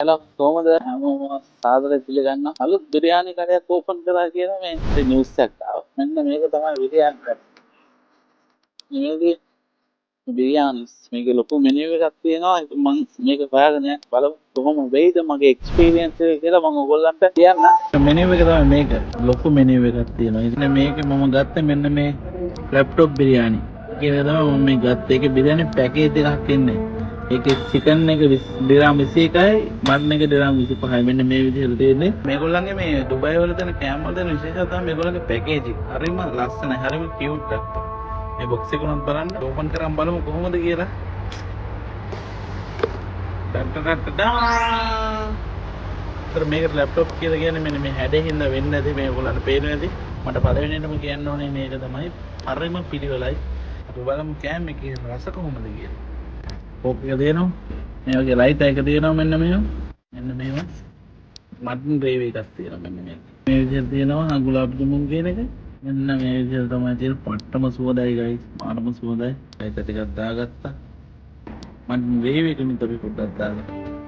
Hello කොහමද හැමෝම සාදරයෙන් පිළිගන්න අලුත් බිරියානි කඩයක් ඕපන් කරා කියන මේ නිවුස් එකක් ආවා. මෙන්න මේක තමයි බිරියානි කඩ. මේකේ බිරියානිස් මේකේ ලොකු මෙනු එකක් තියෙනවා. මම මේක හොයාගෙන යන්න බලමු කොහොම වෙයිද මගේ එක්ස්පීරියන්ස් එක කියලා මම ඔයගොල්ලන්ට කියන්න. මෙනු එක තමයි මේක. ලොකු මෙනු එකක් තියෙනවා. ඉතින් මේකේ මම ගත්තේ මෙන්න මේ ලැප්ටොප් බිරියානි. ඒක තමයි මම මේ ගත්තේ. ඒකේ බිරියානි පැකේජ් එකක් එන්නේ. ඒකේ චිකන් එක දිරාම් 21යි මටන් එක දිරාම් 25යි. මෙන්න මේ විදිහට තියෙන්නේ. මේගොල්ලන්ගේ මේ දුබයි වල තියෙන කැම් වල තියෙන විශේෂතාවය තමයි මේගොල්ලන්ගේ පැකේජ් එක. හරිම ලස්සනයි. හරිම කියුට් එකක්. මේ බොක්ස් එක උනත් බලන්න ඕපන් කරන් බලමු කොහොමද කියලා. ඩට්ටටටා මේක ලැප්ටොප් කියලා කියන්නේ මෙන්න මේ හැඩේ හින්දා වෙන්නේ නැති මේ ඔයගොල්ලන්ට පේන්නේ නැති. මට පළවෙනියෙන්ම කියන්න ඕනේ මේක තමයි හරිම පිළිවෙලයි. අපි බලමු කැම් එකේ රස කොහොමද කියලා. කෝක් එක දෙනවා. මේ වගේ රයිතා එක දෙනවා මෙන්න මේවා. මෙන්න මේවා. මටන් ග්‍රේවි එකක් තියෙනවා මෙන්න මේක. මේ විදිහට දෙනවා ගුලාබ් ජමුන් කියන එක. මෙන්න මේ විදිහට තමයි තියෙන පට්ටම සුවඳයි ගයිස්. මානම සුවඳයි. රයිතා ටිකක් දාගත්තා. මටන් ග්‍රේවි එක නිතරම පොඩ්ඩක් දාගත්තා.